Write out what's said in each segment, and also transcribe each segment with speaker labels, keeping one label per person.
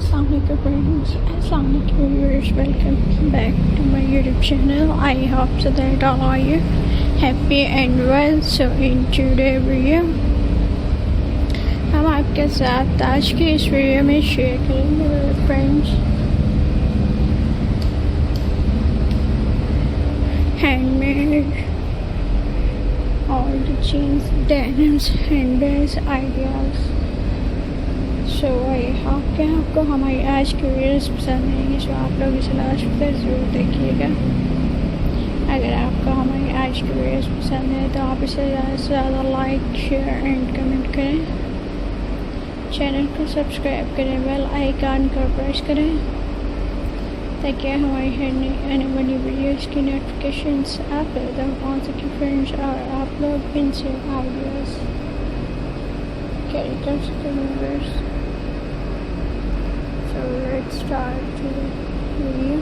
Speaker 1: Assalamualaikum friends, Assalamualaikum viewers, welcome back to my YouTube channel. I hope so that all are you happy and well. So in today video हम आपके साथ आज के इस video में share करेंगे मेरे friends handmade all the jeans, denims, handbags, ideas. So I hope कि आपको हमारी आज की वीडियोस पसंद आएंगी. सो आप लोग इसे लास्ट तक ज़रूर देखिएगा. अगर आपको हमारी आज की वीडियोस पसंद है तो आप इसे ज़्यादा से ज़्यादा लाइक शेयर एंड कमेंट करें. चैनल को सब्सक्राइब करें, बेल आइकन को प्रेस करें ताकि हमारी आने वाली वीडियोस की नोटिफिकेशंस आप तक पहुँच सके फ्रेंड्स, और आप लोग इनसे आइडियाज़ कैरी कर सकें viewers. So let's start the video.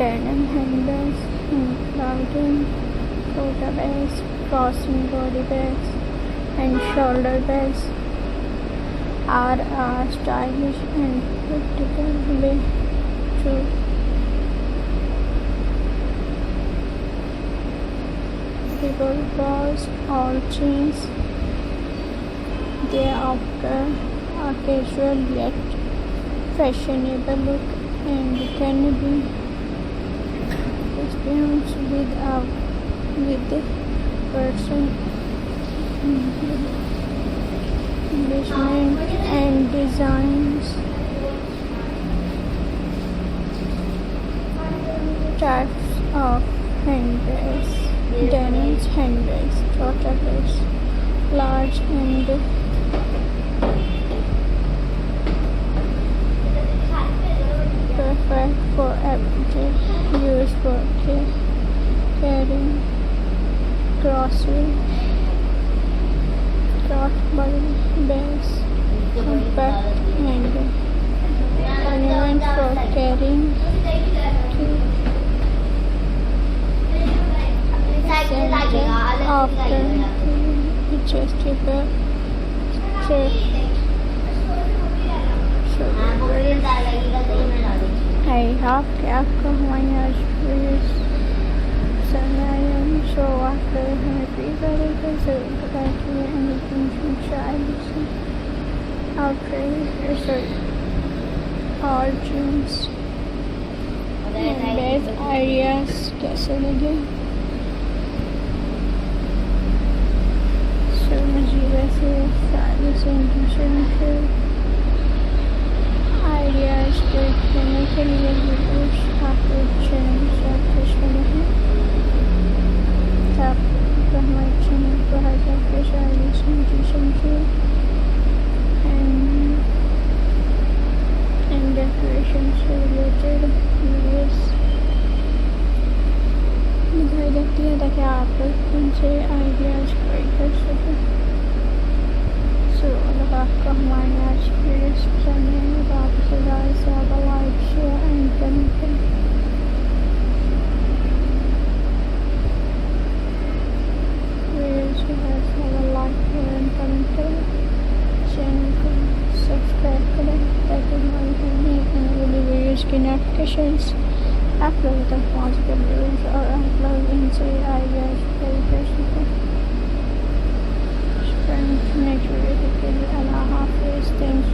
Speaker 1: Denim handbags, clothing, shoulder bags, crossing body bags, and shoulder bags are stylish and practical way to people browse all jeans. They offer a casual yet fashionable look and can be experienced with person embellishment and designs. Types of handbags: denim handbags, tote bags, large and perfect for everyday use, for carrying grocery, crossbody bags, compact and convenient for carrying after adjustable strap. I hope कि आपको हमारी आज videos पसंद आई. सो आप लोग हमें please करेंगे ज़रूर बताएं कि एनीथिंग शायद और जीन्स बेस्ट आइडियाज़ कैसे लगे. सो मुझे वैसे सारे से आइडियाज़ को करने के लिए वीडियोस आप लोग चैनल सब्सक्राइब करें हैं ताकि हमारे चैनल को हर तरह से एंड डेकोरेशन से रिलेटेड वीडियोस दिखाई देती है ताकि आप लोग उनसे आइडियाज़ क्रिएट कर सकें. सो अगर आपको हमारे आज की वीडियोस पसंद है तो आप इसे ज़्यादा से ज़्यादा लाइक शेयर एंड कमेंट करें. वीडियोस को ज़्यादा से ज़्यादा लाइक शेयर एंड कमेंट करें. चैनल को सब्सक्राइब करें ताकि हमारी आने वाली वीडियोस की नोटिफिकेशंस आप लोगों तक पहुँच सके और आप लोग इनसे आइडियाज़ कैरी कर सकें. Friends, make sure you Allah Hafiz. Thanks